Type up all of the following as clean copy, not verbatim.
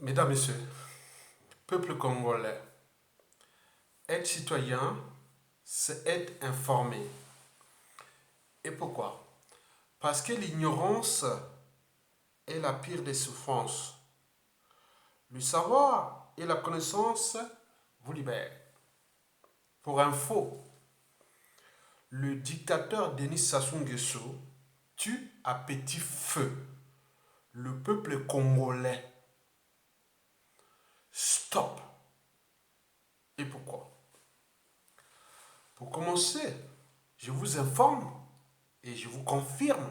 Mesdames, Messieurs, peuple congolais, être citoyen, c'est être informé. Et pourquoi? Parce que l'ignorance est la pire des souffrances. Le savoir et la connaissance vous libèrent. Pour info, le dictateur Denis Sassou Nguesso tue à petit feu le peuple congolais. Stop. Et pourquoi? Pour commencer, je vous informe et je vous confirme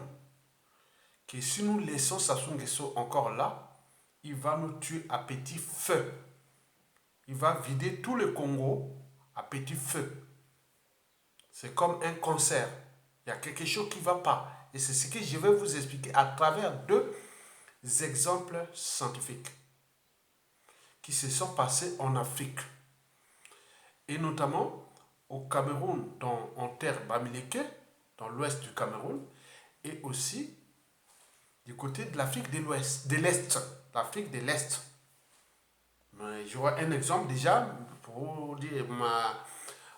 que si nous laissons Sassou Nguesso encore là, il va nous tuer à petit feu. Il va vider tout le Congo à petit feu. C'est comme un cancer. Il y a quelque chose qui ne va pas. Et c'est ce que je vais vous expliquer à travers deux exemples scientifiques qui se sont passés en Afrique. Et notamment au Cameroun, en terre Bamileke, dans l'ouest du Cameroun, et aussi du côté de l'Afrique de l'Ouest, de l'Est, l'Afrique de l'Est. J'aurai un exemple déjà pour dire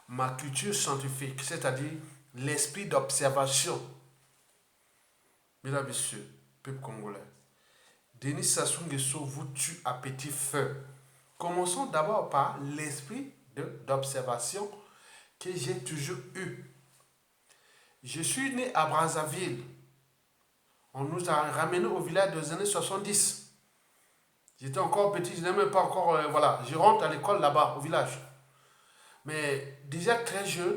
ma culture scientifique, c'est-à-dire l'esprit d'observation. Mesdames, Messieurs, peuple congolais, Denis Sassou Nguesso vous tue à petit feu. Commençons d'abord par l'esprit d'observation que j'ai toujours eu. Je suis né à Brazzaville. On nous a ramenés au village des années 70. J'étais encore petit, je n'ai même pas encore. Voilà, je rentre à l'école là-bas, au village. Mais déjà très jeune,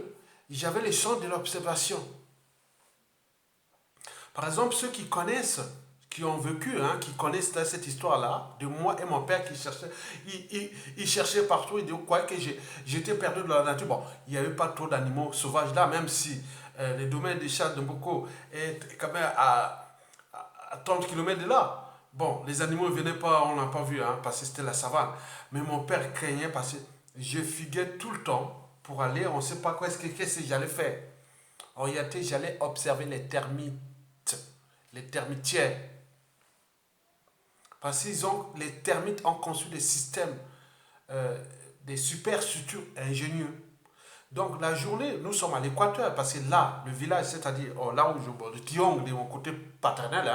j'avais le sens de l'observation. Par exemple, ceux qui connaissent, qui ont vécu, qui connaissent cette histoire-là, de moi et mon père qui cherchait, il cherchait partout, il croyait que j'étais perdu dans la nature. Bon, il n'y avait pas trop d'animaux sauvages là, même si le domaine des chats de Mboko est quand même à 30 km de là. Bon, les animaux ne venaient pas, on n'a pas vu, parce que c'était la savane. Mais mon père craignait parce que je fuguais tout le temps pour aller, on ne sait pas qu'est-ce que j'allais faire. En réalité, j'allais observer les termites, les termitières. Parce que les termites ont conçu des systèmes, des superstructures ingénieux. Donc la journée, nous sommes à l'équateur, parce que là, le village, c'est-à-dire là où le triangle de mon côté paternel,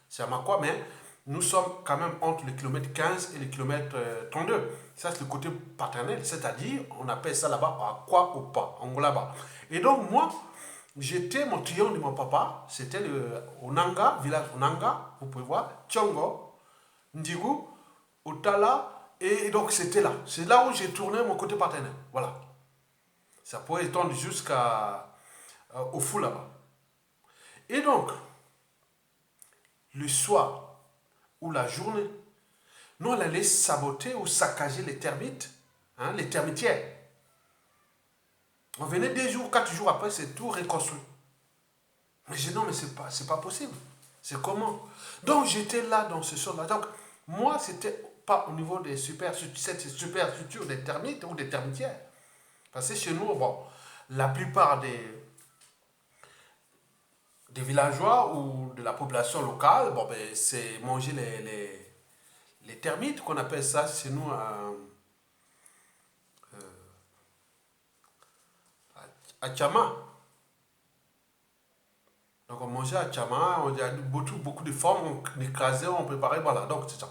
c'est à Makwa, mais nous sommes quand même entre le kilomètre 15 et le kilomètre 32. Ça, c'est le côté paternel, c'est-à-dire, on appelle ça là-bas Akwa Opa, Angolaba. Et donc, moi, j'étais mon triangle de mon papa, c'était le Onanga, village Onanga, vous pouvez voir, Tchongo, Ndigu, Otala, et donc c'était là. C'est là où j'ai tourné mon côté paternel. Voilà. Ça pourrait étendre jusqu'à au fou là-bas. Et donc, le soir ou la journée, nous on allait saboter ou saccager les termites, les termitières. On venait 2 jours, 4 jours après, c'est tout reconstruit. Mais j'ai dit non, mais c'est pas possible. C'est comment? Donc j'étais là dans ce sort-là. Donc moi, c'était pas au niveau des cette superstructure des termites ou des termitières. Parce que chez nous, bon, la plupart des villageois ou de la population locale, bon, ben, c'est manger les termites, qu'on appelle ça chez nous à Tchama. Donc on mangeait à Tchama, on a beaucoup de formes, on écrasait, on préparait, voilà, donc c'est ça.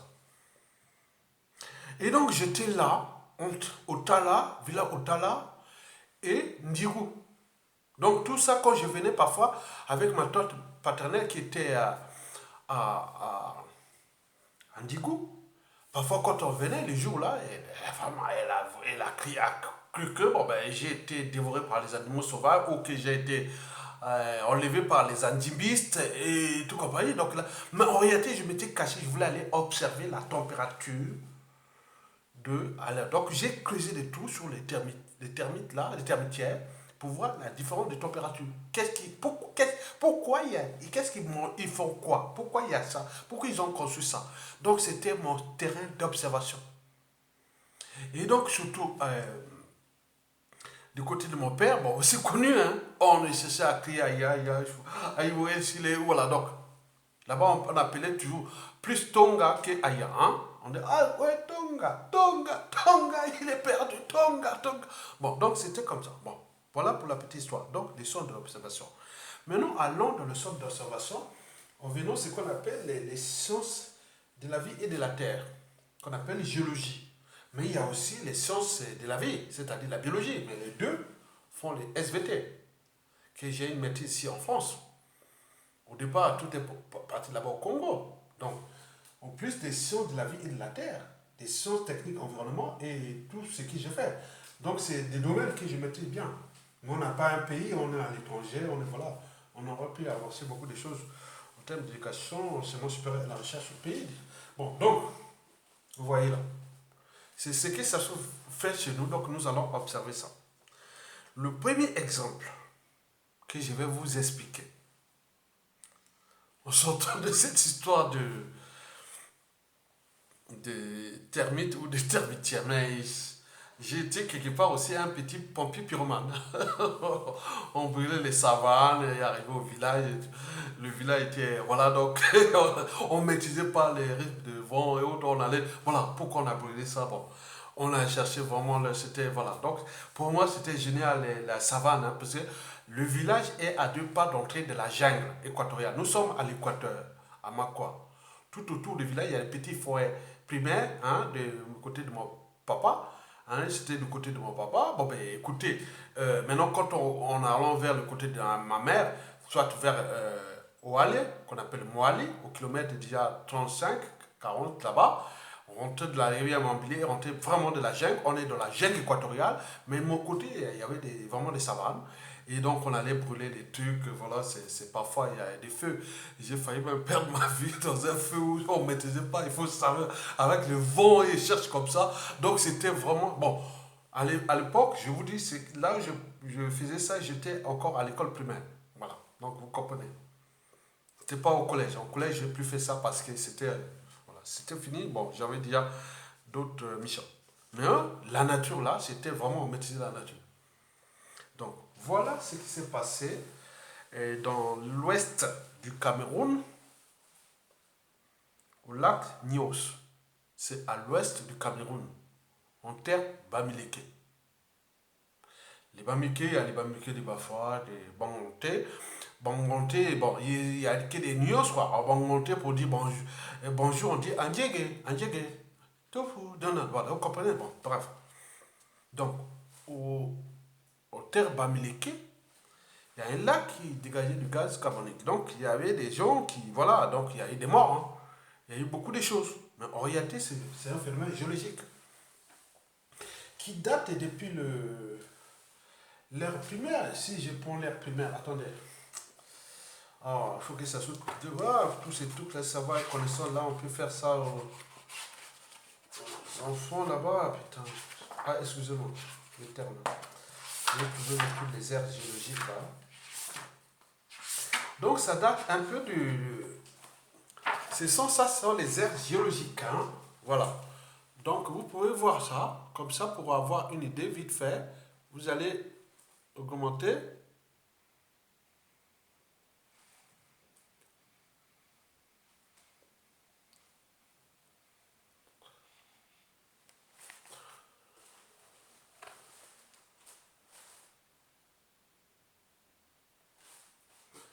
Et donc j'étais là, entre Otala, Villa Otala et Ndigu. Donc tout ça, quand je venais parfois avec ma tante paternelle qui était à Ndigu, parfois quand on venait les jours-là, elle a crié, cru que bon, ben, j'ai été dévoré par les animaux sauvages ou que j'ai été enlevé par les animistes et tout compagnie. Donc là, mais en réalité, je m'étais caché, je voulais aller observer la température donc j'ai creusé des trous sur les termites là, les termitières, pour voir la différence de température. Pourquoi il y a, ils font quoi? Pourquoi il y a ça? Pourquoi ils ont conçu ça? Donc c'était mon terrain d'observation. Et donc surtout du côté de mon père, bon, c'est connu, on est cherché à crier, aïe, aïe, aïe, aïe, aïe, voilà, donc là-bas on appelait toujours plus Tonga qu'ailleurs. Hein? On dit, ah ouais, Tonga, Tonga, Tonga, il est perdu, Tonga, Tonga. Bon, donc c'était comme ça. Bon, voilà pour la petite histoire. Donc, les sondes d'observation. Maintenant, allons dans le centre d'observation. En venant ce qu'on appelle les sciences de la vie et de la terre, qu'on appelle géologie. Mais il y a aussi les sciences de la vie, c'est-à-dire la biologie. Mais les deux font les SVT, que j'ai une maîtrise ici en France. Au départ, tout est parti là-bas au Congo. Donc, en plus des sciences de la vie et de la terre, des sciences techniques environnement et tout ce que j'ai fait. Donc, c'est des domaines que je maîtrise bien. Mais on n'a pas un pays, on est à l'étranger, on est voilà. On aurait pu avancer beaucoup de choses en termes d'éducation, enseignement supérieur et la recherche au pays. Bon, donc, vous voyez là. C'est ce que ça se fait chez nous, donc nous allons observer ça. Le premier exemple que je vais vous expliquer, en sortant de cette histoire de termites ou de termitières, mais j'ai été quelque part aussi un petit pompier pyromane. On brûlait les savanes et arrivé au village. Le village était. Voilà, donc on ne maîtrisait pas les rythmes de vent et autres. On allait. Voilà, pourquoi on a brûlé ça? Bon, on a cherché vraiment. C'était. Voilà, donc pour moi, c'était génial la savane, hein, parce que le village est à 2 pas d'entrée de la jungle équatoriale. Nous sommes à l'équateur, à Makwa. Tout autour du village, il y a des petites forêts primaires, hein, du côté de mon papa. Hein, c'était du côté de mon papa. Bon, ben écoutez, maintenant, quand on allant vers le côté de ma mère, soit vers Ouale, qu'on appelle Moali, au kilomètre déjà 35, 40 là-bas, on rentre de la rivière Mambilé, on rentre vraiment de la jungle. On est dans la jungle équatoriale, mais de mon côté, il y avait vraiment des savanes. Et donc, on allait brûler des trucs, voilà, c'est parfois, il y a des feux. J'ai failli même perdre ma vie dans un feu où on ne maîtrisait pas, il faut savoir, avec le vent, et cherche comme ça. Donc, c'était vraiment, bon, à l'époque, je vous dis, c'est là où je faisais ça, j'étais encore à l'école primaire. Voilà, donc vous comprenez. C'était pas au collège. Au collège, j'ai plus fait ça parce que c'était, voilà, c'était fini. Bon, j'avais déjà d'autres missions. Mais la nature, là, c'était vraiment maîtriser la nature. Donc, voilà ce qui s'est passé dans l'ouest du Cameroun, au lac Nyos. C'est à l'ouest du Cameroun, en terre Bamileke. Les Bamileke, il y a les Bamileke des Bafouas, des Bangonté. Bangonté, bon, il y a que des Nyos, quoi. Alors, Bangonté, pour dire bonjour, bonjour on dit Andjege, Andjege. Tofu, Dona, voilà, vous comprenez? Bon, bref. Donc, au terre Bamileke, il y a un lac qui dégageait du gaz carbonique. Donc, il y avait des gens qui, voilà, donc il y a eu des morts. Hein. Il y a eu beaucoup de choses. Mais en réalité, c'est un phénomène géologique qui date depuis l'ère primaire. Si je prends l'ère primaire, attendez. Alors, il faut que ça soit. Ah, tous ces trucs là, savoir et connaissance là, on peut faire ça aux enfants là-bas. Putain. Ah, excusez-moi, le terme. Vous pouvez mettre les aires géologiques là. Donc, ça date un peu du. Ça sont les aires géologiques. Hein? Voilà. Donc, vous pouvez voir ça, comme ça, pour avoir une idée vite fait. Vous allez augmenter.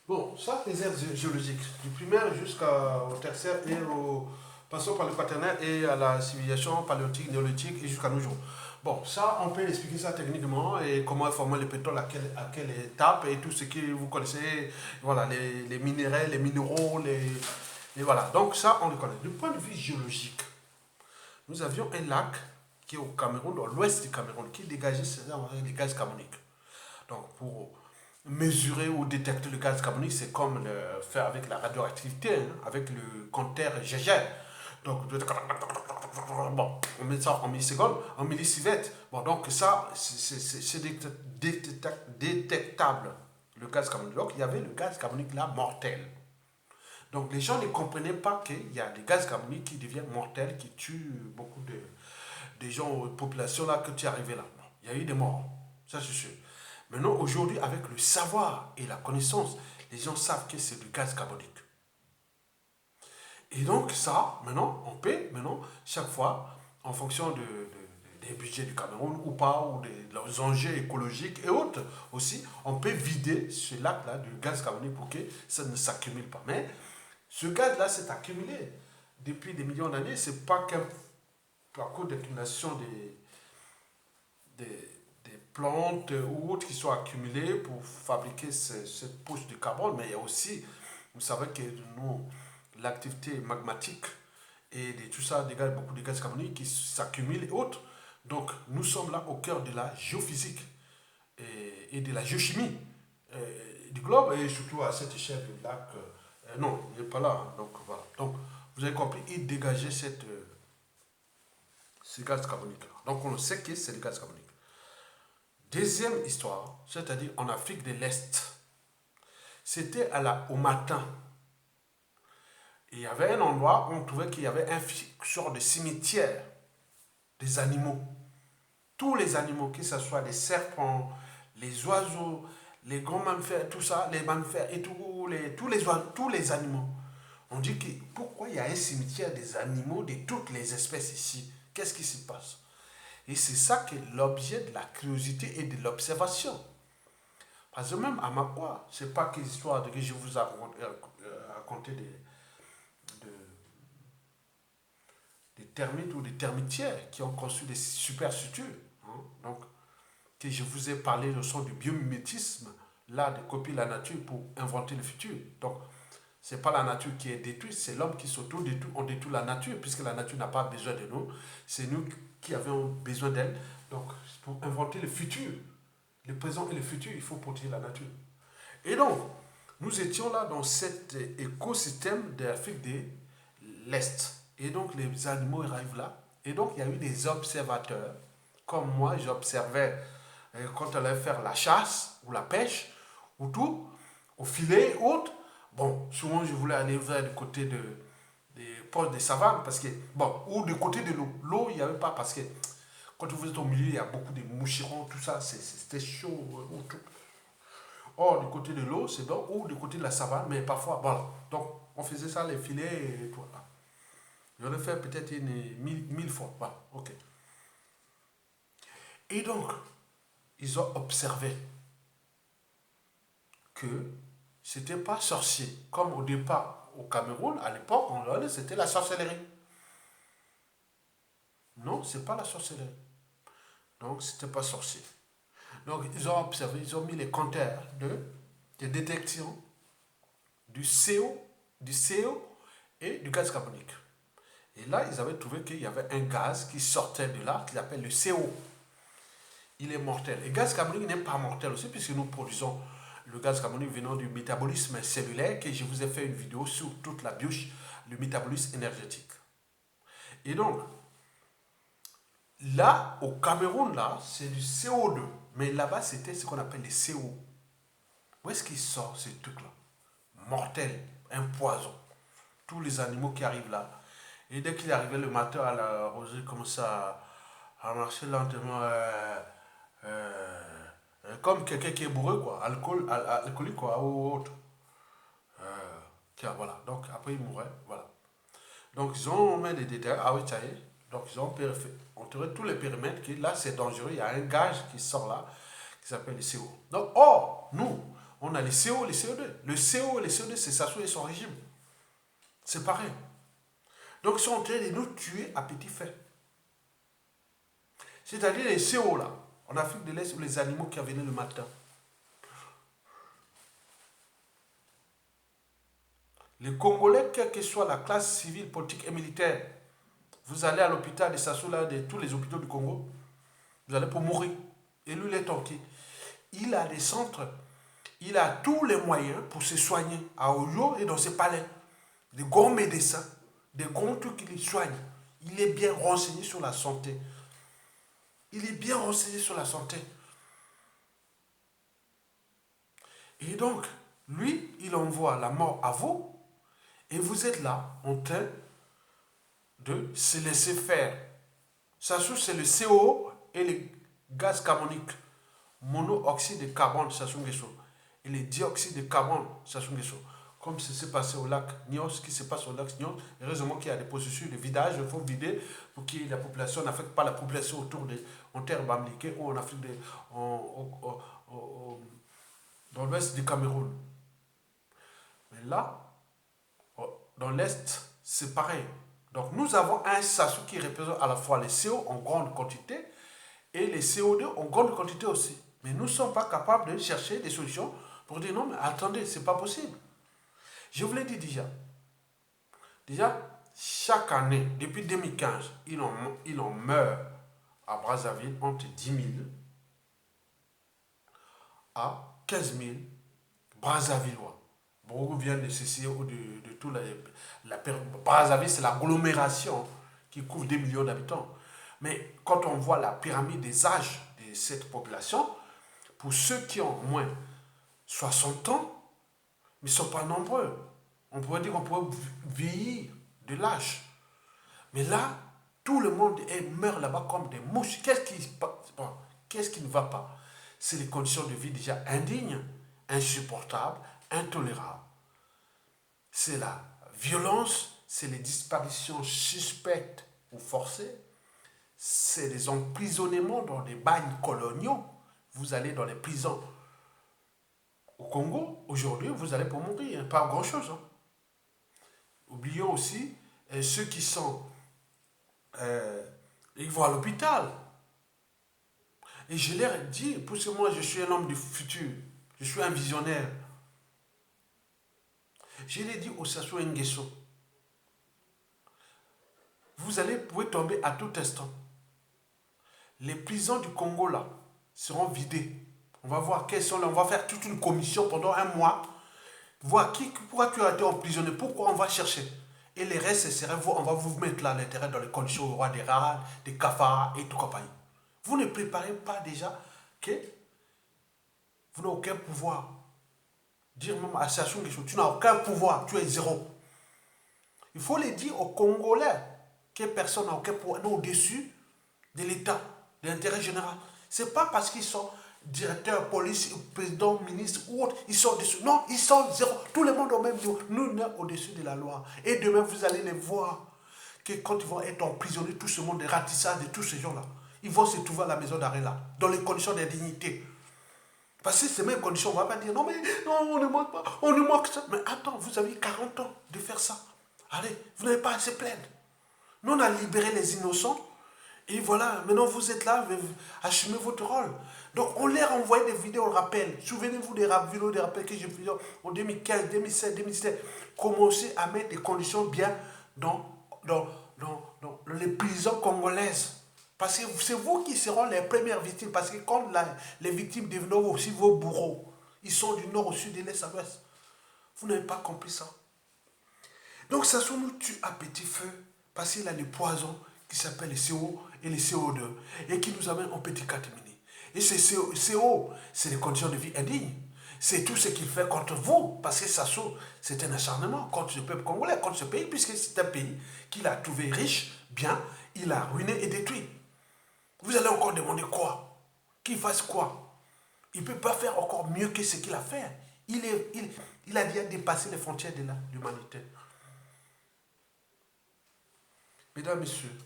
Bon, ça, les aires géologiques, du primaire jusqu'au tertiaire et passons par le quaternaire et à la civilisation paléolithique, néolithique et jusqu'à nos jours. Bon, ça, on peut expliquer ça techniquement et comment former le pétrole, à quelle étape et tout ce que vous connaissez, voilà, les minéraux, les minéraux, et voilà. Donc ça, on le connaît. Du point de vue géologique, nous avions un lac qui est au Cameroun, dans l'ouest du Cameroun, qui dégageait des gaz carboniques. Donc pour mesurer ou détecter le gaz carbonique, c'est comme le faire avec la radioactivité, hein, avec le compteur Gégé. Donc, bon, on met ça en millisecondes, en millisievert. Bon, donc ça, c'est détectable, le gaz carbonique. Donc, il y avait le gaz carbonique là mortel. Donc, les gens ne comprenaient pas qu'il y a des gaz carboniques qui deviennent mortels, qui tuent beaucoup de gens, de population là, que tu es arrivé là. Non, il y a eu des morts, ça c'est sûr. Maintenant, aujourd'hui, avec le savoir et la connaissance, les gens savent que c'est du gaz carbonique. Et donc ça, maintenant, on paie, maintenant, chaque fois, en fonction des budgets du Cameroun ou pas, ou des enjeux écologiques et autres aussi, on peut vider ce lac-là du gaz carbonique pour que ça ne s'accumule pas. Mais ce gaz-là s'est accumulé depuis des millions d'années. C'est pas qu'un par cause d'accumulation des plantes ou autres qui sont accumulées pour fabriquer cette poche de carbone, mais il y a aussi, vous savez que nous, l'activité magmatique et tout ça dégage beaucoup de gaz carbonique qui s'accumulent et autres. Donc nous sommes là au cœur de la géophysique et de la géochimie du globe et surtout à cette échelle du lac. Non, il n'est pas là. Hein. Donc voilà. Donc vous avez compris, il dégageait ce gaz carbonique. Donc on sait que c'est le gaz carbonique. Deuxième histoire, c'est-à-dire en Afrique de l'Est. C'était au matin. Et il y avait un endroit où on trouvait qu'il y avait un sort de cimetière des animaux. Tous les animaux, que ce soit les serpents, les oiseaux, les grands mammifères, tout ça, les mammifères et tous les oiseaux, tous les animaux. On dit que pourquoi il y a un cimetière des animaux de toutes les espèces ici? Qu'est-ce qui se passe? Et c'est ça qui est l'objet de la curiosité et de l'observation. Parce que même à Makwa, ce n'est pas que l'histoire que je vous ai raconté des termites ou des termitières qui ont construit des superstructures. Hein. Donc, que je vous ai parlé de son du biomimétisme, là, de copier la nature pour inventer le futur. Donc, ce n'est pas la nature qui est détruite, c'est l'homme qui s'auto-détruit. On détruit la nature, puisque la nature n'a pas besoin de nous. C'est nous qui avons besoin d'elle. Donc, pour inventer le futur, le présent et le futur, il faut protéger la nature. Et donc, nous étions là dans cet écosystème de l'Afrique de l'Est. Et donc, les animaux arrivent là. Et donc, il y a eu des observateurs. Comme moi, j'observais quand on allait faire la chasse ou la pêche, ou tout, au filet, autre. Bon, souvent, je voulais aller vers du côté des postes de savane, parce que, bon, ou du côté de l'eau. L'eau, il n'y avait pas, parce que quand vous êtes au milieu, il y a beaucoup de mouchirons, tout ça, c'était chaud. Tout. Or, du côté de l'eau, c'est bon, ou du côté de la savane, mais parfois, voilà. Donc, on faisait ça, les filets et tout. Là. J'en ai fait peut-être mille fois. Voilà, ok. Et donc, ils ont observé que c'était pas sorcier. Comme au départ, au Cameroun, à l'époque, c'était la sorcellerie. Non, c'est pas la sorcellerie. Donc, c'était pas sorcier. Donc, ils ont observé, ils ont mis les compteurs de détection du CO et du gaz carbonique. Et là, ils avaient trouvé qu'il y avait un gaz qui sortait de là, qu'ils appellent le CO. Il est mortel. Et le gaz carbonique n'est pas mortel aussi, puisque nous produisons le gaz carbonique venant du métabolisme cellulaire, que je vous ai fait une vidéo sur toute la bioche, le métabolisme énergétique. Et donc, là, au Cameroun, là, c'est du CO2. Mais là-bas, c'était ce qu'on appelle les CO. Où est-ce qu'il sort ce truc-là? Mortel, un poison. Tous les animaux qui arrivent là. Et dès qu'il arrivait le matin à la rosée, il commençait à marcher lentement. Comme quelqu'un qui est bourré, quoi. Alcoolique, quoi, ou autre. Tiens, voilà. Donc, après, il mourait. Voilà. Donc, ils ont mis des détails. Ah oui, ça y est. Donc, ils ont enterré tous les périmètres. Qui, là, c'est dangereux. Il y a un gaz qui sort là, qui s'appelle le CO. Donc, nous, on a les CO, les CO2. Le CO et les CO2, c'est Sassou et son régime. C'est pareil. Donc, ils sont en train de nous tuer à petit feu. C'est-à-dire les CO là, en Afrique de l'Est, les animaux qui venaient le matin. Les Congolais, quelle que soit la classe civile, politique et militaire, vous allez à l'hôpital de Sassou, là, de tous les hôpitaux du Congo, vous allez pour mourir. Et lui, il est tranquille. Il a des centres, il a tous les moyens pour se soigner à Oyo et dans ses palais. Des grands médecins, des grands trucs qui le soignent. Il est bien renseigné sur la santé. Il est bien renseigné sur la santé. Et donc, lui, il envoie la mort à vous, et vous êtes là, en train de se laisser faire. Ça, c'est le CO et le gaz carbonique. Monoxyde de carbone, ça et le dioxyde de carbone, ça comme ce s'est passé au lac Nyos, ce qui se passe au lac Nyos. Heureusement qu'il y a des processus de vidage, il faut vider pour que la population n'affecte pas la population autour en terre bamliquée ou en Afrique, dans l'ouest du Cameroun. Mais là, dans l'est, c'est pareil. Donc nous avons un SASU qui représente à la fois les CO en grande quantité et les CO2 en grande quantité aussi. Mais nous ne sommes pas capables de chercher des solutions pour dire non, mais attendez, c'est pas possible. Je vous l'ai dit déjà. Déjà, chaque année, depuis 2015, il en meurt à Brazzaville entre 10 000 à 15 000 Brazzavillois. Beaucoup viennent de ceci ou de tout Brazzaville, c'est l'agglomération qui couvre des millions d'habitants. Mais quand on voit la pyramide des âges de cette population, pour ceux qui ont au moins 60 ans, ils ne sont pas nombreux. On pourrait dire qu'on pourrait vieillir de l'âge. Mais là, tout le monde meurt là-bas comme des mouches. Qu'est-ce qui ne va pas? C'est les conditions de vie déjà indignes, insupportables, intolérables. C'est la violence, c'est les disparitions suspectes ou forcées, c'est les emprisonnements dans des bagnes coloniaux. Vous allez dans les prisons au Congo, aujourd'hui, vous allez pour mourir, pas grand-chose. Hein. Oublions aussi ceux qui sont... ils vont à l'hôpital. Et je leur ai dit, parce que moi je suis un homme du futur, je suis un visionnaire. Je l'ai dit au Sassou Nguesso, vous pouvez tomber à tout instant. Les prisons du Congo là seront vidées. On va voir quelles sont là. On va faire toute une commission pendant un mois. Voir pourquoi tu as été emprisonné, pourquoi on va chercher. Et les restes, on va vous mettre là à l'intérieur dans les conditions au roi des rats, des cafards et tout compagnie. Vous ne préparez pas déjà que vous n'avez aucun pouvoir. Dire même à Sassou Nguesso, tu n'as aucun pouvoir, tu es zéro. Il faut le dire aux Congolais que personne n'a aucun pouvoir, non au-dessus de l'État, de l'intérêt général. Ce n'est pas parce qu'ils sont directeurs, police, président, ministre ou autre, ils sont au-dessus. Non, ils sont zéro. Tout le monde au même niveau. Nous, nous sommes au-dessus de la loi. Et demain, vous allez les voir que quand ils vont être emprisonnés, tout ce monde, des ratissages de tous ces gens-là, ils vont se trouver à la maison d'arrêt là, dans les conditions d'indignité. Parce que ces mêmes conditions, on ne va pas dire non, mais non, on ne manque pas, on ne manque ça. Mais attends, vous avez 40 ans de faire ça. Allez, vous n'avez pas à se plaindre. Nous, on a libéré les innocents. Et voilà, maintenant vous êtes là, assumez votre rôle. Donc on leur a envoyé des vidéos de rappel. Souvenez-vous des vidéos de rappel que j'ai fait en 2015, 2016, 2017. Commencez à mettre des conditions bien dans les prisons congolaises. Parce que c'est vous qui seront les premières victimes. Parce que quand les victimes deviennent aussi vos bourreaux, ils sont du nord au sud, de l'est à l'ouest. Vous n'avez pas compris ça. Donc ça se nous tue à petit feu. Parce qu'il a des poisons qui s'appellent les CO et les CO2 et qui nous amènent en petit catimini. Et ces CO, c'est les conditions de vie indignes. C'est tout ce qu'il fait contre vous, parce que Sassou, c'est un acharnement contre le peuple congolais, contre ce pays, puisque c'est un pays qu'il a trouvé riche, bien, il a ruiné et détruit. Vous allez encore demander quoi? Qu'il fasse quoi? Il ne peut pas faire encore mieux que ce qu'il a fait. Il a déjà dépassé les frontières de l'humanité. Mesdames, Messieurs,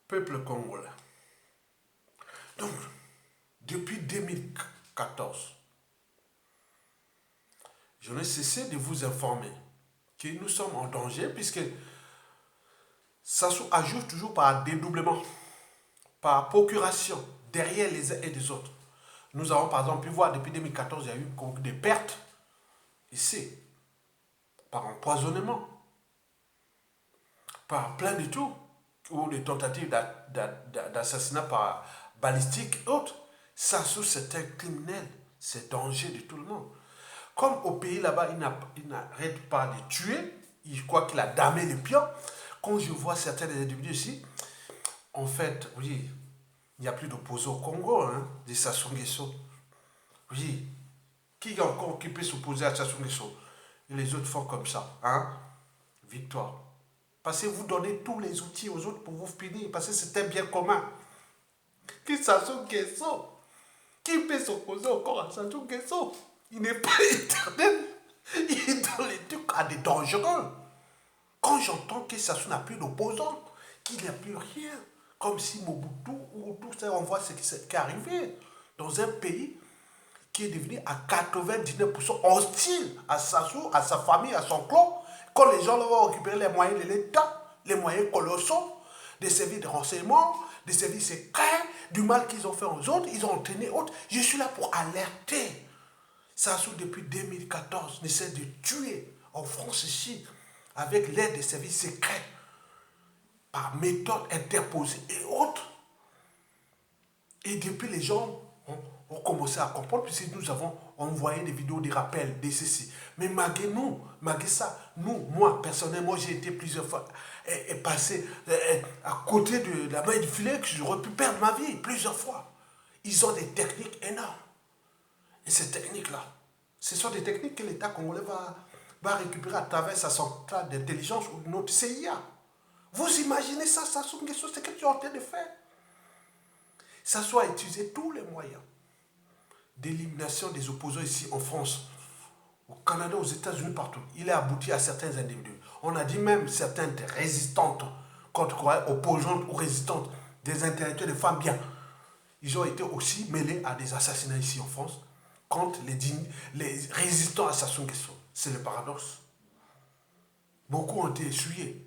peuple congolais. Donc, depuis 2014, je n'ai cessé de vous informer que nous sommes en danger puisque ça ajoute toujours par dédoublement, par procuration, derrière les uns et les autres. Nous avons par exemple pu voir depuis 2014, il y a eu des pertes ici, par empoisonnement, par plein de tout, ou des tentatives d'assassinat par balistique et autres. Sassou, c'est un criminel, c'est danger de tout le monde. Comme au pays là-bas, il n'arrête pas de tuer, il croit qu'il a damé les pions. Quand je vois certains des individus ici, en fait, oui, il n'y a plus d'opposants au Congo, hein, des Sassou Nguesso. Oui, qui encore qui peut s'opposer à Sassou Nguesso? Et les autres font comme ça, hein? Victoire. Parce que vous donnez tous les outils aux autres pour vous punir, parce que c'est un bien commun. Qui Sassou Nguesso? Qui peut s'opposer encore à Sassou Nguesso? Il n'est pas éternel. Il donne les trucs à des dangereux. Quand j'entends que Sassou n'a plus d'opposants, qu'il n'y a plus rien, comme si Mobutu ou tout ça, on voit ce qui est arrivé dans un pays qui est devenu à 99% hostile à Sassou, à sa famille, à son clan, quand les gens vont récupérer les moyens de l'État, les moyens colossaux, des services de renseignement, des services secrets, du mal qu'ils ont fait aux autres, ils ont entraîné autres. Je suis là pour alerter. Sassou, depuis 2014, essaie de tuer en France ici, avec l'aide des services secrets, par méthode interposée et autres. Et depuis, les gens ont commencé à comprendre, puisque nous avons envoyé des vidéos, des rappels, des ceci. Mais malgré nous, malgré ça, moi, personnellement, j'ai été plusieurs fois passé à côté de la main du filet, que j'aurais pu perdre ma vie plusieurs fois. Ils ont des techniques énormes. Et ces techniques-là, ce sont des techniques que l'État congolais va récupérer à travers sa centrale d'intelligence ou notre CIA. Vous imaginez ça, Sassou Nguesso, c'est ce que tu es en train de faire. Sassou a utilisé tous les moyens d'élimination des opposants ici en France, au Canada, aux États-Unis, partout. Il a abouti à certains individus. On a dit même certaines résistantes, contre quoi, opposantes ou résistantes, des intellectuels, des femmes bien. Ils ont été aussi mêlés à des assassinats ici en France contre les résistants à Sassou Nguesso. C'est le paradoxe. Beaucoup ont été essuyés.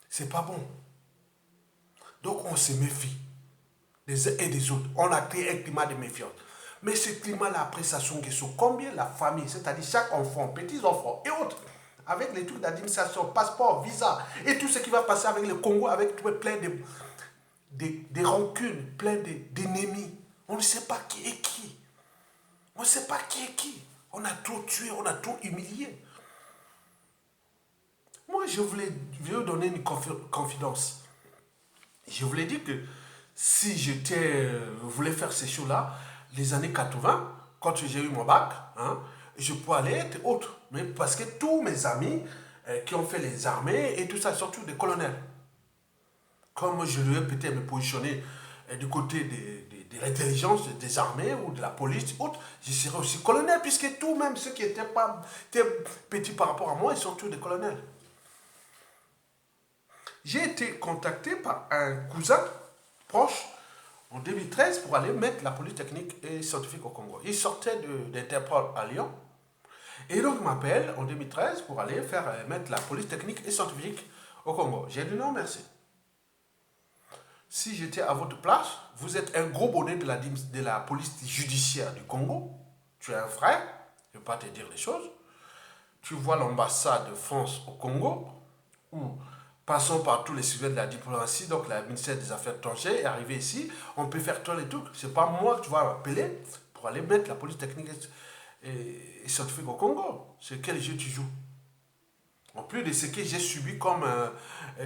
C'est pas bon. Donc on se méfie des uns et des autres. On a créé un climat de méfiance. Mais ce climat-là, après Sassou Nguesso, combien la famille, c'est-à-dire chaque enfant, petits-enfants et autres, avec les trucs d'administration, passeport, visa, et tout ce qui va passer avec le Congo, avec plein de rancunes, plein d'ennemis. On ne sait pas qui est qui. On ne sait pas qui est qui. On a tout tué, on a tout humilié. Moi, je voulais vous donner une confidence. Je voulais dire que si voulais faire ces choses-là, les années 80, quand j'ai eu mon bac, hein, je pouvais aller être autre. Mais parce que tous mes amis qui ont fait les armées et tout ça, sont tous des colonels. Comme je devais peut-être me positionner du côté de l'intelligence des armées ou de la police, autres, je serais aussi colonel, puisque tous, même ceux qui étaient petits par rapport à moi, ils sont tous des colonels. J'ai été contacté par un cousin proche en 2013 pour aller mettre la police technique et scientifique au Congo. Il sortait d'Interpol à Lyon. Et donc il m'appelle en 2013 pour aller mettre la police technique et scientifique au Congo. J'ai dit non, merci. Si j'étais à votre place, vous êtes un gros bonnet de la police judiciaire du Congo. Tu es un frère, je ne vais pas te dire les choses. Tu vois l'ambassade de France au Congo, où passons par tous les sujets de la diplomatie, donc le ministère des Affaires étrangères est arrivé ici, on peut faire tous les trucs. Ce n'est pas moi que tu vas appeler pour aller mettre la police technique et scientifique au Congo. C'est quel jeu tu joues? En plus de ce que j'ai subi comme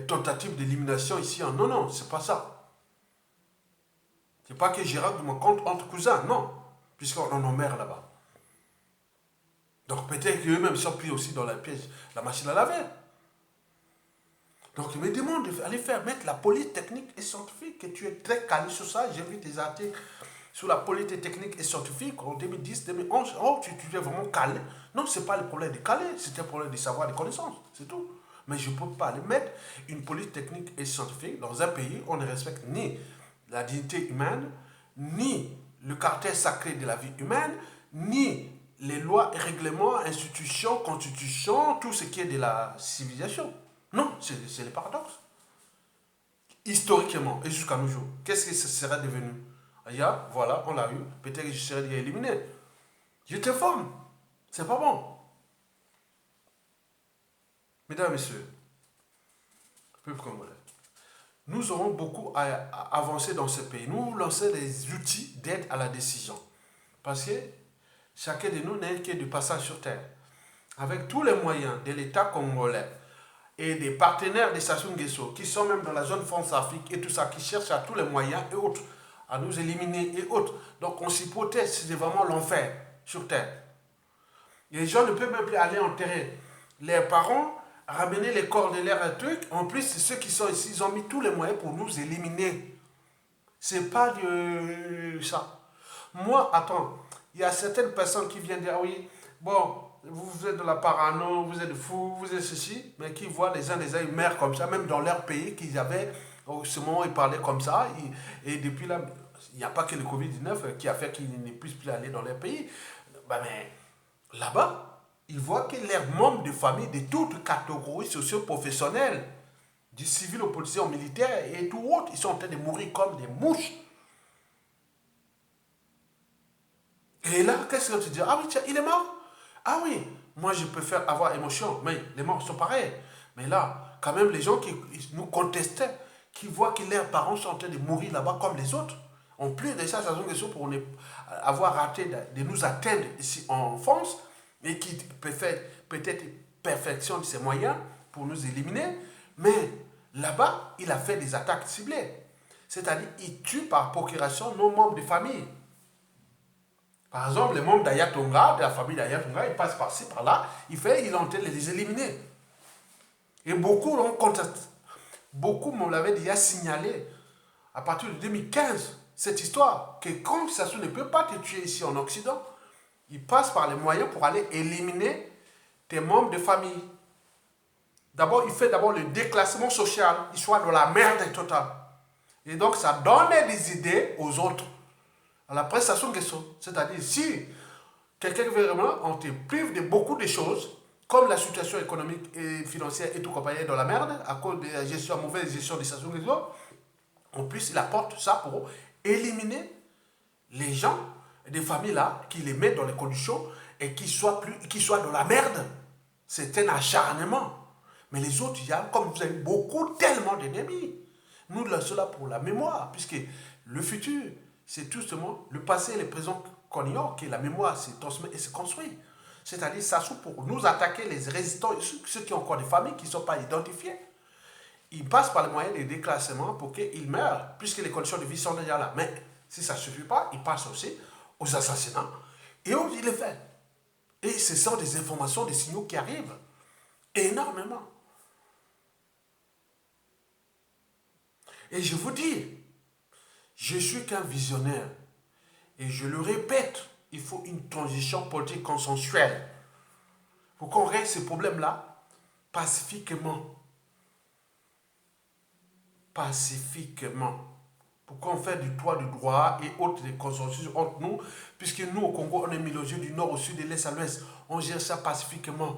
tentative d'élimination ici. Non, non, c'est pas ça. C'est pas que j'ai règle mon compte entre cousins, non. Puisqu'on en a mère là-bas. Donc peut-être qu'eux-mêmes sont pris aussi dans la piège, la machine à laver. Donc, il me demande d'aller mettre la police technique et scientifique, et tu es très calé sur ça. J'ai vu des articles sur la police technique et scientifique en 2010, 2011. Oh, tu es vraiment calé. Non, ce n'est pas le problème de calé, c'est un problème de savoir, de connaissance, c'est tout. Mais je ne peux pas aller mettre une police technique et scientifique dans un pays où on ne respecte ni la dignité humaine, ni le caractère sacré de la vie humaine, ni les lois et règlements, institutions, constitutions, tout ce qui est de la civilisation. Non, c'est le paradoxe. Historiquement et jusqu'à nos jours, qu'est-ce que ce serait devenu? Voilà, on l'a eu, peut-être que je serais déjà éliminé. Je t'informe, c'est pas bon. Mesdames et messieurs, peuple congolais, nous aurons beaucoup à avancer dans ce pays. Nous lancer des outils d'aide à la décision. Parce que chacun de nous n'est que du passage sur terre. Avec tous les moyens de l'État congolais, et des partenaires de Sassou Nguesso qui sont même dans la zone France-Afrique et tout ça, qui cherchent à tous les moyens et autres à nous éliminer et autres. Donc on s'hypothèse, c'est vraiment l'enfer sur terre. Et les gens ne peuvent même plus aller enterrer leurs parents, ramener les corps de leurs trucs. En plus, ceux qui sont ici, ils ont mis tous les moyens pour nous éliminer. C'est pas de ça. Moi, attends, il y a certaines personnes qui viennent dire, oui, bon, vous êtes de la parano, vous êtes fou, vous êtes ceci, mais qui voient les uns ils meurent comme ça, même dans leur pays qu'ils avaient, au ce moment ils parlaient comme ça, et depuis là, il n'y a pas que le Covid-19 qui a fait qu'ils ne puissent plus aller dans leur pays. Bah, mais là-bas, ils voient que leurs membres de famille de toutes catégories socio-professionnelles, du civil au policier, au militaire et tout autre, ils sont en train de mourir comme des mouches. Et là, qu'est-ce que tu dis? Ah oui, tiens, il est mort. Ah oui, moi je préfère avoir émotion, mais les morts sont pareils. Mais là, quand même, les gens qui nous contestaient, qui voient que leurs parents sont en train de mourir là-bas comme les autres, en plus de ça, ça sont des choses pour avoir raté de nous atteindre ici en France, et qui peut-être perfectionne ses moyens pour nous éliminer, mais là-bas, il a fait des attaques ciblées. C'est-à-dire, il tue par procuration nos membres de famille. Par exemple, les membres d'Ayatonga, de la famille d'Ayatonga, ils passent par-ci, par-là, il est en train de les éliminer. Et beaucoup l'ont contesté. Beaucoup me l'avaient déjà signalé à partir de 2015, cette histoire, que comme ça ne peut pas te tuer ici en Occident, il passe par les moyens pour aller éliminer tes membres de famille. D'abord, il fait d'abord le déclassement social, il soit dans la merde totale. Et donc, ça donne des idées aux autres. À la prestation de question. C'est-à-dire, si quelqu'un veut vraiment, on te prive de beaucoup de choses, comme la situation économique et financière et tout compagnie dans la merde, à cause de la gestion, mauvaise gestion des stations de réseau, en plus, il apporte ça pour éliminer les gens, des familles là, qui les mettent dans les conditions et qui soient dans la merde. C'est un acharnement. Mais les autres, il y a, comme vous avez beaucoup, tellement d'ennemis. Nous, là, cela pour la mémoire, puisque le futur, c'est tout simplement le passé et le présent qu'on ignore, que la mémoire se transmet et se construit. C'est-à-dire, ça joue pour nous attaquer les résistants, ceux qui ont encore des familles qui ne sont pas identifiées. Ils passent par les moyens de déclassement pour qu'ils meurent, puisque les conditions de vie sont déjà là. Mais si ça ne suffit pas, ils passent aussi aux assassinats et aux il les fait. Et ce sont des informations, des signaux qui arrivent énormément. Et je vous dis, je suis qu'un visionnaire. Et je le répète, il faut une transition politique consensuelle. Pour qu'on règle ces problèmes-là pacifiquement. Pacifiquement. Pour qu'on fasse du toit du droit et autres des consensus entre nous, puisque nous, au Congo, on est mélangés du nord au sud et de l'est à l'ouest. On gère ça pacifiquement.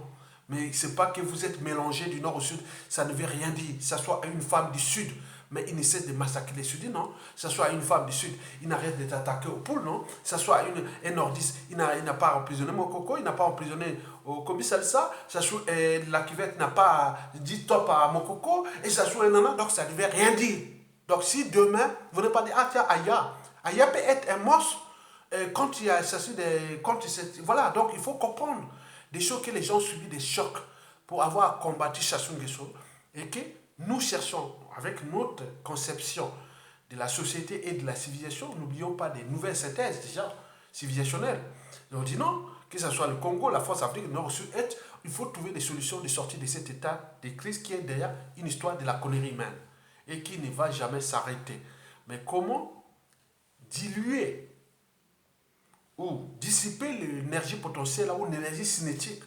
Mais ce n'est pas que vous êtes mélangés du nord au sud, ça ne veut rien dire. Que ce soit une femme du sud, mais il essaie de massacrer les Sudis, non? Que ce soit une femme du Sud, il n'arrête de t'attaquer au poules, non? Que ce soit un nordiste, il n'a pas emprisonné Mokoko, il n'a pas emprisonné au Kobi Salsa, que ce soit la cuvette n'a pas dit top à Mokoko, et ça soit un nana, donc ça ne veut rien dire. Donc si demain, vous ne pas dire, ah tiens, Aya peut être un monstre quand il y a des... Voilà, donc il faut comprendre des choses que les gens subissent, des chocs, pour avoir combattu Sassou Nguesso, et que nous cherchons, avec notre conception de la société et de la civilisation, n'oublions pas des nouvelles synthèses déjà civilisationnelles. Et on dit non, que ce soit le Congo, la France, l'Afrique, le Nord, le Sud, Est, il faut trouver des solutions de sortie de cet état de crise qui est d'ailleurs une histoire de la connerie humaine et qui ne va jamais s'arrêter. Mais comment diluer ou dissiper l'énergie potentielle ou l'énergie cinétique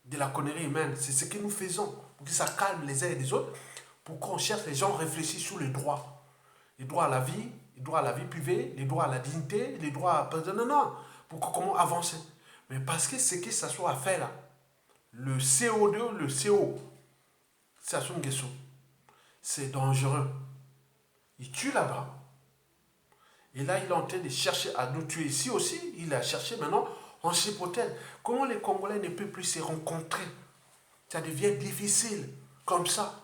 de la connerie humaine? C'est ce que nous faisons pour que ça calme les uns et les autres, pour qu'on cherche, les gens réfléchissent sur les droits. Les droits à la vie, les droits à la vie privée, les droits à la dignité, les droits à... Non, non, pour comment avancer. Mais parce que ce que ça soit à faire là, le CO2, le CO, Sassou Nguesso, c'est dangereux. Il tue là-bas. Et là, il est en train de chercher à nous tuer ici aussi. Il a cherché maintenant, on s'hypothèse. Comment les Congolais ne peuvent plus se rencontrer? Ça devient difficile, comme ça.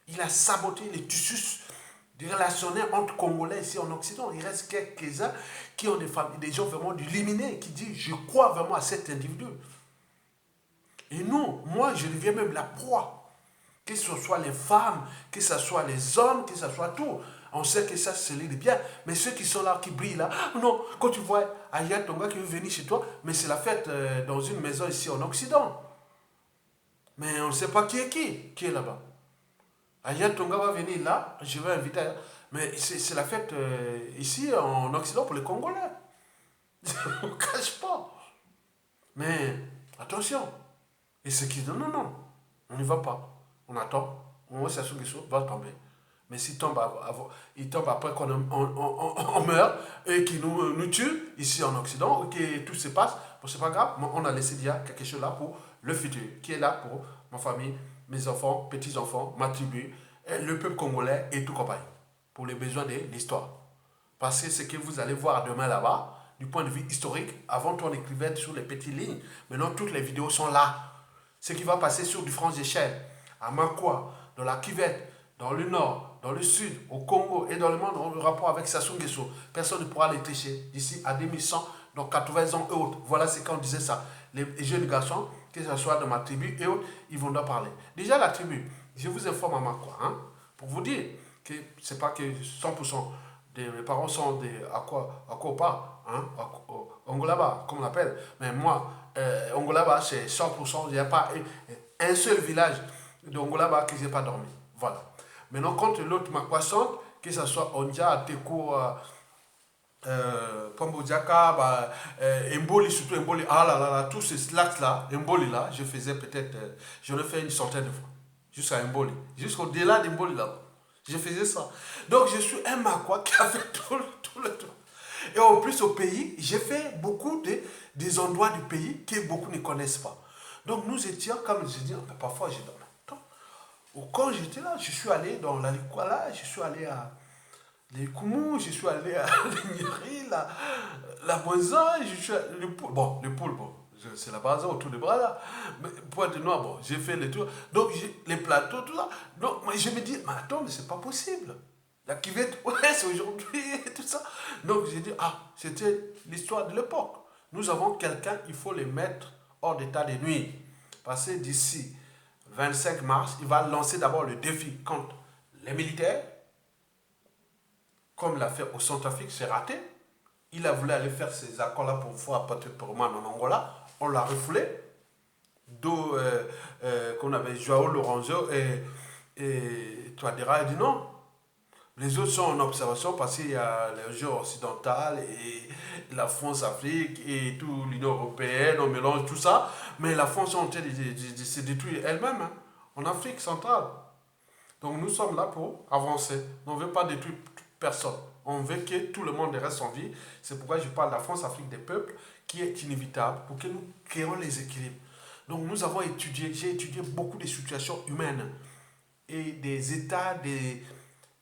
Il a saboté les tissus relationnels entre Congolais ici en Occident. Il reste quelques-uns qui ont des gens vraiment illuminés, qui disent, je crois vraiment à cet individu. Et nous, moi, je deviens même la proie. Que ce soit les femmes, que ce soit les hommes, que ce soit tout. On sait que ça, c'est les bien. Mais ceux qui sont là, qui brillent là, non, quand tu vois Aya Tonga qui veut venir chez toi, mais c'est la fête dans une maison ici en Occident. Mais on ne sait pas qui est là-bas. Aya Tonga va venir là, je vais inviter. Mais c'est la fête ici en Occident pour les Congolais. Je ne me cache pas. Mais Attention. Et ceux qui disent non, non, non, on n'y va pas. On attend. On voit Sassou Nguesso va tomber. Mais s'il tombe, il tombe après qu'on meurt et qu'il nous tue ici en Occident, que tout se passe, bon, c'est pas grave. On a laissé déjà quelque chose là pour le futur, qui est là pour ma famille, mes enfants, petits-enfants, ma tribu, le peuple congolais et tout compagnie, pour les besoins de l'histoire. Parce que ce que vous allez voir demain là-bas, du point de vue historique, avant tout on écrivait sur les petites lignes, maintenant toutes les vidéos sont là. Ce qui va passer sur différentes échelles, à Makwa, dans la Kivette, dans le nord, dans le sud, au Congo et dans le monde, en rapport avec Sassou Nguesso. Personne ne pourra les tricher d'ici à 2100, dans 80 ans et autres. Voilà ce qu'on disait ça. Les jeunes garçons, que ce soit dans ma tribu et autres, ils vont en parler. Déjà la tribu, je vous informe à Makwa, hein, pour vous dire que c'est pas que 100% mes parents sont des Akopa, hein, Ongolaba, comme on l'appelle. Mais moi, Ongolaba, c'est 100%, il n'y a pas un seul village d'Ongolaba que je n'ai pas dormi. Voilà. Maintenant, quand l'autre m'a croissante, que ce soit Ondia, Teko, Pombo Diaka, Mboli, surtout Mboli, ah là là là, tous ces slacks-là, Mboli là, je faisais peut-être, j'en ai fait une centaine de fois, jusqu'à Mboli, jusqu'au-delà d'Mboli là. Je faisais ça. Donc, je suis un Makwa qui a fait tout le tour. Et en plus, au pays, j'ai fait beaucoup des endroits du pays que beaucoup ne connaissent pas. Donc, nous étions, comme je dis, parfois, j'ai dit, quand j'étais là, je suis allé dans la Likwala, je suis allé à les Koumou, je suis allé à l'Ignéry, la Moisa, je suis allé, le Poule. Bon, le Poule, bon, c'est la base autour de bras là. Mais Pointe-Noire, bon, j'ai fait les tours. Donc, les plateaux, tout ça. Donc, moi, je me dis, mais attends, mais c'est pas possible. La cuvette, ouais, c'est aujourd'hui, et tout ça. Donc, j'ai dit, ah, c'était l'histoire de l'époque. Nous avons quelqu'un, il faut les mettre hors d'état de nuit. Parce que d'ici 25 mars, il va lancer d'abord le défi contre les militaires. Comme l'a fait au Centrafrique, c'est raté. Il a voulu aller faire ces accords-là pour voir pour moi en Angola. On l'a refoulé. D'où qu'on avait Joao Lorenzo et Touadéra. Il dit non. Les autres sont en observation parce qu'il y a les jeux occidentaux et la France-Afrique et tout l'Union européenne, on mélange tout ça. Mais la France est en train de se détruire elle-même, hein, en Afrique centrale. Donc nous sommes là pour avancer. On ne veut pas détruire personne. On veut que tout le monde reste en vie. C'est pourquoi je parle de la France-Afrique des peuples qui est inévitable pour que nous créons les équilibres. Donc nous avons étudié, j'ai étudié beaucoup de situations humaines et des états de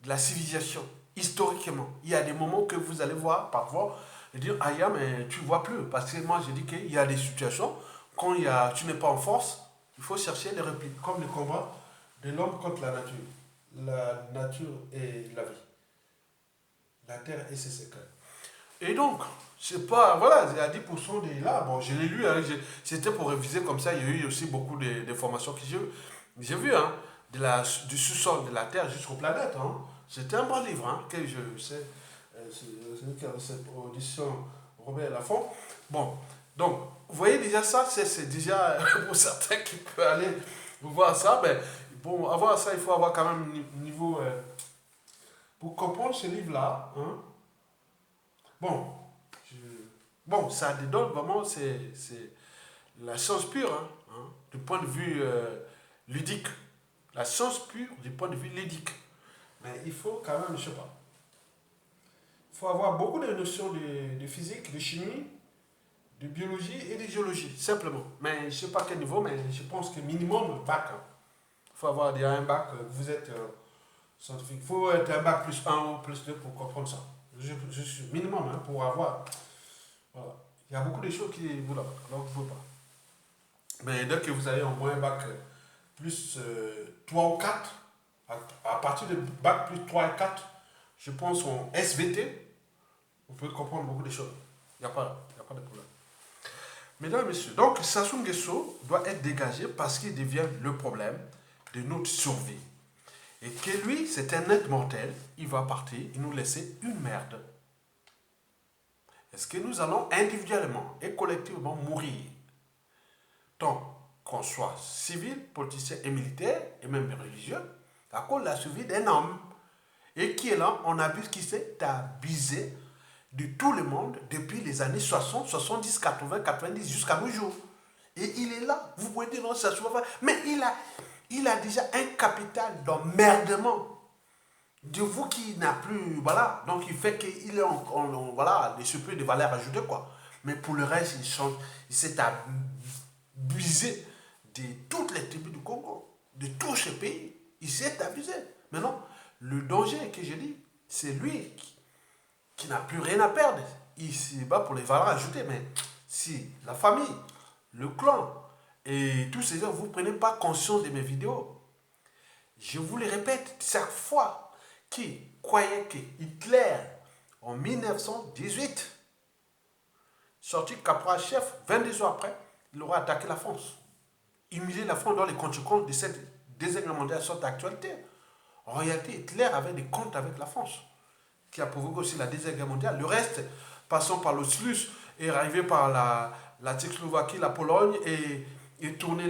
la civilisation historiquement. Il y a des moments que vous allez voir parfois et dire ah mais tu ne vois plus. Parce que moi j'ai dit qu'il y a des situations quand tu n'es pas en force, il faut chercher les répliques, comme le combat de l'homme contre la nature. La nature et la vie. La terre et ses secrets. Et donc, c'est pas. Voilà, il y a 10% des là. Bon, je l'ai lu, hein, c'était pour réviser comme ça. Il y a eu aussi beaucoup de formations que j'ai vu, hein, du sous-sol de la terre jusqu'aux planètes. Hein. C'était un bon livre, hein, que je sais. C'est cette audition Robert Laffont. Bon, donc, vous voyez déjà ça, c'est déjà pour certains qui peuvent aller voir ça. Mais pour avoir ça, il faut avoir quand même un niveau. Pour comprendre ce livre-là, hein, bon, ça donne vraiment, c'est la science pure, hein, du point de vue ludique. La science pure du point de vue ludique. Mais il faut quand même, je sais pas, il faut avoir beaucoup de notions de physique, de chimie, de biologie et de géologie, simplement. Mais je ne sais pas quel niveau, mais je pense que minimum bac. Hein. Il faut avoir déjà un bac, vous êtes scientifique. Il faut être un bac plus 1 ou plus 2 pour comprendre ça. Je suis minimum, hein, pour avoir. Voilà. Il y a beaucoup de choses qui vous là, alors vous ne pouvez pas. Mais dès que vous avez au moins un bac plus 3 ou 4, à partir de bac plus 3 et 4, je pense en SVT, vous pouvez comprendre beaucoup de choses. Il n'y a pas de problème. Mesdames et messieurs, donc Sassou Nguesso doit être dégagé parce qu'il devient le problème de notre survie. Et que lui, c'est un être mortel, il va partir, il nous laisser une merde. Est-ce que nous allons individuellement et collectivement mourir, tant qu'on soit civil, politicien et militaire, et même religieux, à cause de la survie d'un homme, et qui est là, on abuse, qui s'est abusé de tout le monde depuis les années 60, 70, 80, 90 jusqu'à nos jours. Et il est là. Vous pouvez dire non, ça ne se voit pas. Mais il a déjà un capital d'emmerdement de vous qui n'a plus, voilà, donc il fait qu'il est voilà, il se peut de valeur ajoutée, quoi. Mais pour le reste, il s'est abusé de toutes les tribus du Congo, de tous ces pays. Il s'est abusé. Maintenant, le danger que j'ai dit, c'est lui qui n'a plus rien à perdre. Il se bat pour les valeurs ajoutées, mais si la famille, le clan et tous ces gens, vous ne prenez pas conscience de mes vidéos, je vous le répète, chaque fois qui croyait que Hitler, en 1918, sorti caporal-chef, 22 ans après, il aurait attaqué la France. Humilié la France dans les conséquences de cette deuxième guerre mondiale sont d'actualité. En réalité, Hitler avait des comptes avec la France, qui a provoqué aussi la deuxième guerre mondiale. Le reste, passant par le Slush, est arrivé par la Tchécoslovaquie, la Pologne, et tourné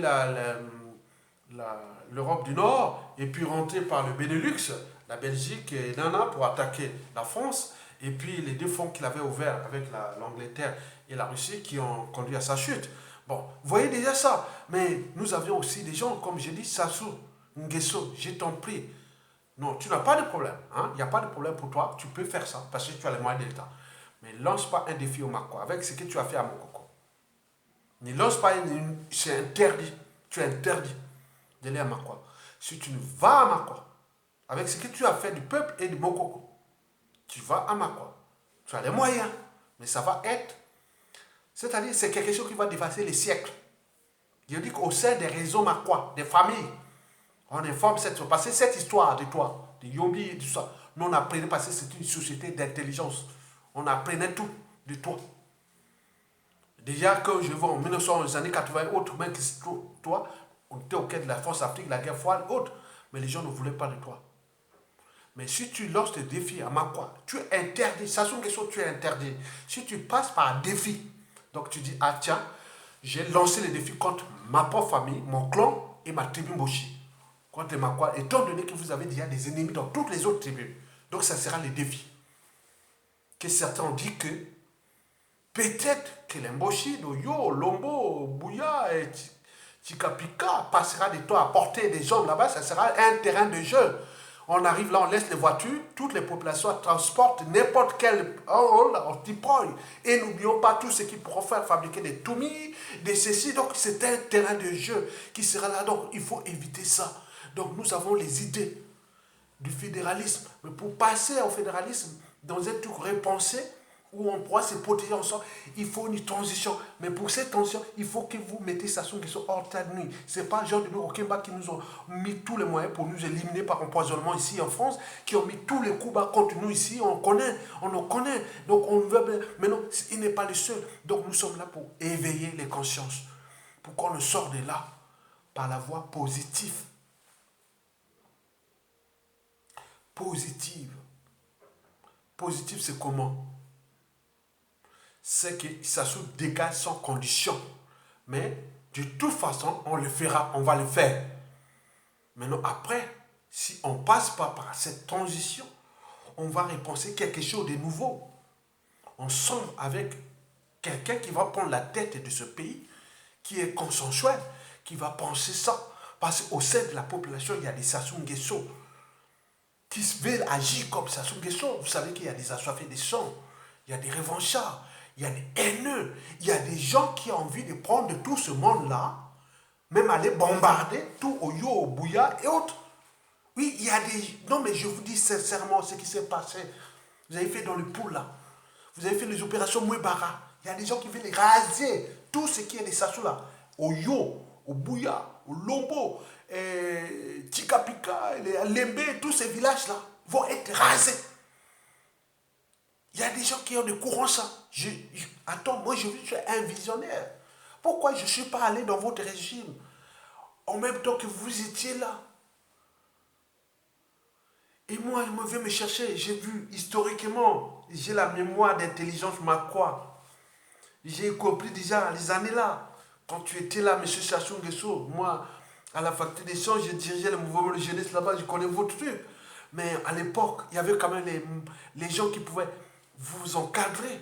l'Europe du Nord, et puis rentré par le Benelux, la Belgique et Nana pour attaquer la France, et puis les deux fronts qu'il avait ouverts avec l'Angleterre et la Russie qui ont conduit à sa chute. Bon, vous voyez déjà ça. Mais nous avions aussi des gens, comme j'ai dit, Sassou Nguesso, je t'en prie. Non, tu n'as pas de problème. Hein? Il n'y a pas de problème pour toi. Tu peux faire ça parce que tu as les moyens de l'État. Mais lance pas un défi au Makwa avec ce que tu as fait à Mokoko. Ne lance pas c'est interdit. Tu es interdit d'aller à Makwa. Si tu ne vas à Makwa, avec ce que tu as fait du peuple et du Mokoko, tu vas à Makwa. Tu as les moyens. Mais ça va être... C'est-à-dire, c'est quelque chose qui va dépasser les siècles. Je dis qu'au sein des réseaux Makwa, des familles, on informe cette chose. Parce que cette histoire de toi, de Yombi et tout ça, nous on apprenait parce que c'est une société d'intelligence. On apprenait tout de toi. Déjà, quand je vois en 1900, les années 80, autres, même que toi, on était au quai de la France Afrique, la guerre froide, autres. Mais les gens ne voulaient pas de toi. Mais si tu lances des défis à Makwa, tu es interdit. Ça sont quelque chose, tu es interdit. Si tu passes par un défi, donc tu dis, ah tiens, j'ai lancé les défis contre ma propre famille, mon clan et ma tribu Moshi. Contre les Makwa, étant donné que vous avez déjà des ennemis dans toutes les autres tribus. Donc ça sera les défis. Que certains ont dit que peut-être que les Moshi, Yo, Lombo, Bouya et Chikapika passera de toi à porter des hommes là-bas, ça sera un terrain de jeu. On arrive là, on laisse les voitures, toutes les populations transportent n'importe quel antiproil. Et n'oublions pas tout ce qui pourront faire fabriquer des toumis, des ceci. Donc c'est un terrain de jeu qui sera là. Donc il faut éviter ça. Donc nous avons les idées du fédéralisme. Mais pour passer au fédéralisme, dans un truc repensé, où on pourra se protéger ensemble, il faut une transition. Mais pour cette transition, il faut que vous mettez Sassou Nguesso hors de nuit. Ce n'est pas le genre de Okemba qui nous ont mis tous les moyens pour nous éliminer par empoisonnement ici en France, qui ont mis tous les coups bas contre nous ici. On connaît, on en connaît. Donc on veut. Mais non, il n'est pas le seul. Donc nous sommes là pour éveiller les consciences. Pour qu'on sorte de là par la voie positive. Positive. Positive, c'est comment? C'est que Sassou dégage sans condition. Mais de toute façon, on le fera, on va le faire. Maintenant, après, si on ne passe pas par cette transition, on va repenser quelque chose de nouveau. Ensemble avec quelqu'un qui va prendre la tête de ce pays, qui est consensuel, qui va penser ça. Parce qu'au sein de la population, il y a des Sassou Nguesso qui veulent agir comme Sassou Nguesso. Vous savez qu'il y a des assoiffés de sang, il y a des revanchards, il y a des haineux, il y a des gens qui ont envie de prendre tout ce monde-là, même aller bombarder tout Oyo, au Bouya et autres. Oui, il y a des... Non, mais je vous dis sincèrement ce qui s'est passé. Vous avez fait dans le pool là. Vous avez fait les opérations Mouébara. Il y a des gens qui veulent raser tout ce qui est des Sassou là. Oyo, au Bouya, au Lombo, Tikapika, les Lembe, tous ces villages-là vont être rasés. Il y a des gens qui ont des courants ça. Attends, moi je suis un visionnaire. Pourquoi je ne suis pas allé dans votre régime en même temps que vous étiez là? Et moi, je me vais me chercher. J'ai vu historiquement, j'ai la mémoire d'intelligence Makwa. J'ai compris déjà les années là. Quand tu étais là, M. Sassou Nguesso, moi, à la faculté des sciences, je dirigeais le mouvement de jeunesse là-bas, je connais votre truc. Mais à l'époque, il y avait quand même les gens qui pouvaient vous encadrer.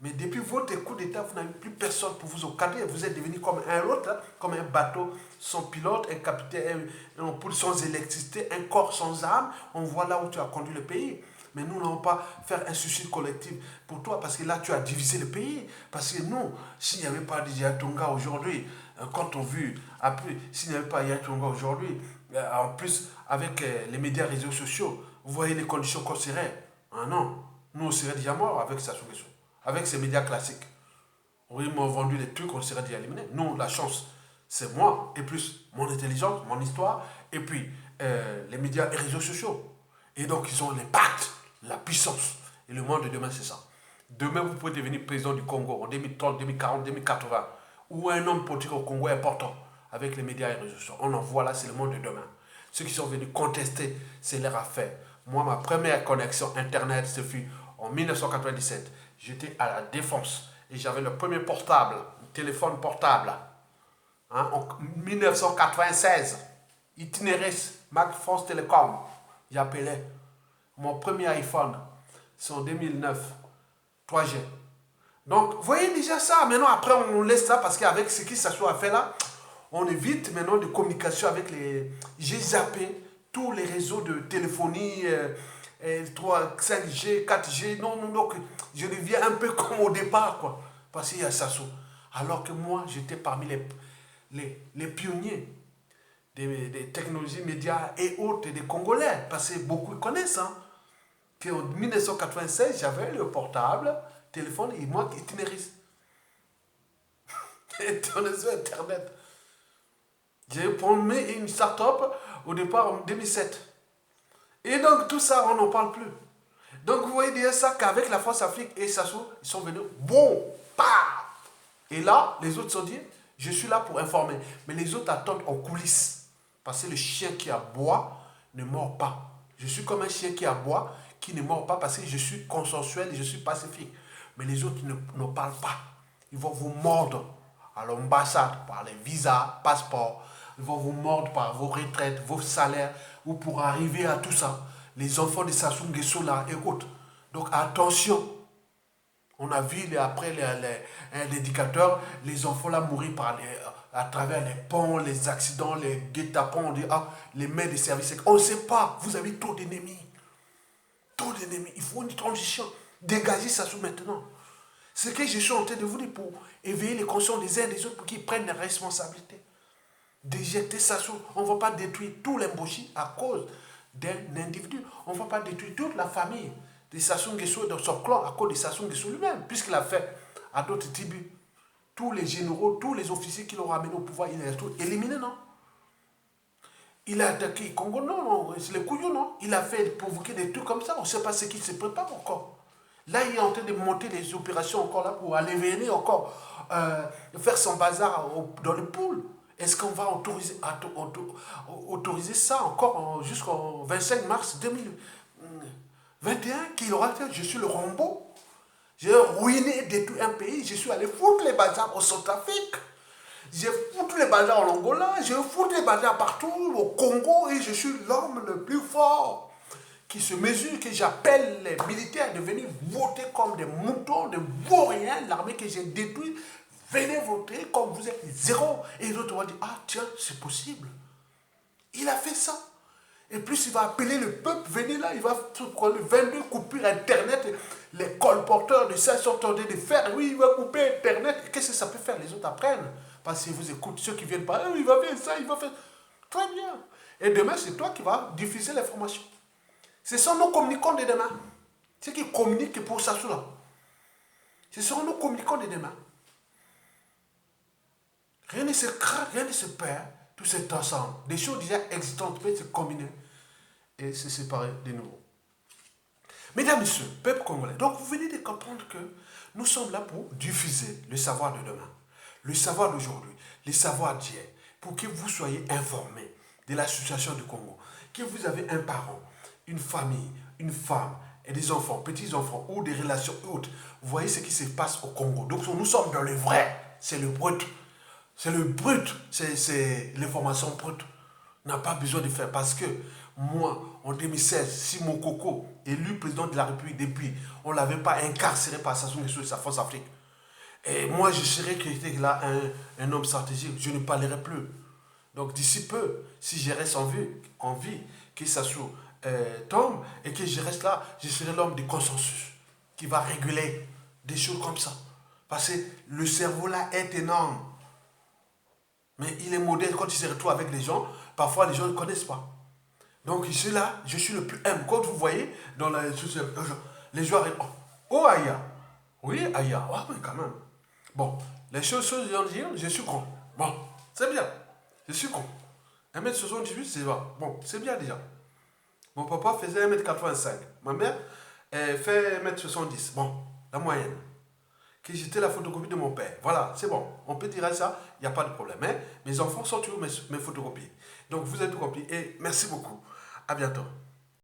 Mais depuis votre coup d'État, vous n'avez plus personne pour vous encadrer. Vous êtes devenu comme un autre, hein, comme un bateau sans pilote, un capitaine, un poule sans électricité, un corps sans âme. On voit là où tu as conduit le pays. Mais nous n'allons pas faire un suicide collectif pour toi, parce que là, tu as divisé le pays. Parce que nous, s'il n'y avait pas de Yatunga aujourd'hui, quand on vu, après, s'il n'y avait pas Yatunga aujourd'hui, en plus, avec les médias réseaux sociaux, vous voyez les conditions qu'on serait. Ah non, nous, on serait déjà morts avec Sassou Nguesso, avec ces médias classiques. Oui, ils m'ont vendu les trucs, on serait déjà éliminés. Non, la chance, c'est moi, et plus mon intelligence, mon histoire, et puis les médias et réseaux sociaux. Et donc, ils ont l'impact, la puissance. Et le monde de demain, c'est ça. Demain, vous pouvez devenir président du Congo en 2030, 2040, 2080, ou un homme politique au Congo important, avec les médias et les réseaux sociaux. On en voit là, c'est le monde de demain. Ceux qui sont venus contester, c'est leur affaire. Moi, ma première connexion Internet, ce fut en 1997. J'étais à la Défense et j'avais le premier portable, un téléphone portable, hein, en 1996. Itinéris, Mac France Télécom, j'appelais. Mon premier iPhone, c'est en 2009, 3G. Donc, vous voyez déjà ça. Maintenant, après, on laisse ça parce qu'avec ce qui s'assoit à faire là, on évite maintenant de communication avec les... J'ai zappé tous les réseaux de téléphonie, 3, 5G, 4G. Non, non, donc je deviens un peu comme au départ, quoi. Parce qu'il y a Sasso. Alors que moi, j'étais parmi les pionniers des technologies médias et autres, des Congolais. Parce que beaucoup connaissent, hein. Qu'en 1996, j'avais le portable, téléphone, et moi, itinéris. Et on est sur Internet. J'ai formé une start-up au départ en 2007. Et donc tout ça, on n'en parle plus. Donc vous voyez déjà ça qu'avec la France Afrique et Sassou, ils sont venus, bon, paf. Et là, les autres sont dit, je suis là pour informer. Mais les autres attendent en coulisses. Parce que le chien qui aboie ne mord pas. Je suis comme un chien qui aboie, qui ne mord pas parce que je suis consensuel et je suis pacifique. Mais les autres ne parlent pas. Ils vont vous mordre à l'ambassade, par les visas, passeports. Ils vont vous mordre par vos retraites, vos salaires, ou pour arriver à tout ça. Les enfants de Sassou Nguesso là, écoute. Donc attention. On a vu après l'éducateur, les enfants là mourir à travers les ponts, les accidents, les guet-apens, on dit, ah, les mains des services. On ne sait pas, vous avez trop d'ennemis. Trop d'ennemis. Il faut une transition. Dégagez Sassou maintenant. Ce que je suis en train de vous dire pour éveiller les consciences des uns et des autres pour qu'ils prennent les responsabilités. D'éjecter Sassou. On ne va pas détruire tout l'Emboshi à cause d'un individu. On ne va pas détruire toute la famille de Sassou Nguesso et de son clan à cause de Sassou Nguesso lui-même, puisqu'il a fait à d'autres tribus. Tous les généraux, tous les officiers qui l'ont ramené au pouvoir, il a tout éliminé, non? Il a attaqué Congo, non, non, c'est les couillons, non? Il a fait provoquer des trucs comme ça, on ne sait pas ce qui se prépare encore. Là, il est en train de monter les opérations encore là pour aller venir encore faire son bazar dans le pool. Est-ce qu'on va autoriser ça encore jusqu'au 25 mars 2021 qu'il aura fait? Je suis le Rambo. J'ai ruiné, détruit un pays. Je suis allé foutre les bazars au Centrafrique. J'ai foutu les bazars en Angola. J'ai foutu les bazars partout au Congo. Et je suis l'homme le plus fort qui se mesure, que j'appelle les militaires de venir voter comme des moutons, des vauriens, l'armée que j'ai détruite. Venez voter comme vous êtes zéro. Et l'autre va dire, ah tiens, c'est possible. Il a fait ça. Et plus il va appeler le peuple, venez là, il va prendre 22 coupures Internet. Les colporteurs de ça sont en train de faire. Oui, il va couper Internet. Qu'est-ce que ça peut faire? Les autres apprennent. Parce qu'ils vous écoutent, ceux qui viennent pas, il va faire ça, il va faire. Très bien. Et demain, c'est toi qui vas diffuser l'information. Ce sont nos communicants de demain. Ceux qui communiquent pour ça, là. Ce sont nos communicants de demain. Rien ne se crée, rien ne se perd. Tout c'est ensemble. Des choses déjà existantes peuvent se combiner et se séparer de nouveau. Mesdames, Messieurs, peuple congolais, donc vous venez de comprendre que nous sommes là pour diffuser le savoir de demain, le savoir d'aujourd'hui, le savoir d'hier, pour que vous soyez informés de la situation du Congo, que vous avez un parent, une famille, une femme et des enfants, petits-enfants ou des relations autres. Vous voyez ce qui se passe au Congo. Donc nous sommes dans le vrai, c'est le brut. C'est le brut, c'est l'information brute. On n'a pas besoin de faire parce que moi, en 2016, si Mokoko, élu président de la République depuis, on ne l'avait pas incarcéré par Sassou Nguesso et sa Force Afrique. Et moi, je serais que j'étais là un homme stratégique, je ne parlerai plus. Donc d'ici peu, si je reste en vie que Sassou tombe et que je reste là, je serai l'homme de consensus qui va réguler des choses comme ça. Parce que le cerveau là est énorme. Mais il est modeste quand il se retrouve avec les gens. Parfois, les gens ne connaissent pas. Donc, ici, là, je suis le plus humble. Quand vous voyez, dans les gens arrivent. Oh, Aya. Oui, Aya. Ah, mais quand même. Bon, les choses, je suis con. Bon, c'est bien. Je suis con. 1m78, c'est bon, c'est bien déjà. Mon papa faisait 1m85. Ma mère fait 1m70. Bon, la moyenne. Que j'étais la photocopie de mon père. Voilà, c'est bon. On peut dire ça, il n'y a pas de problème. Hein? Mes enfants sont toujours mes photocopies. Donc, vous êtes tout compris. Et merci beaucoup. À bientôt.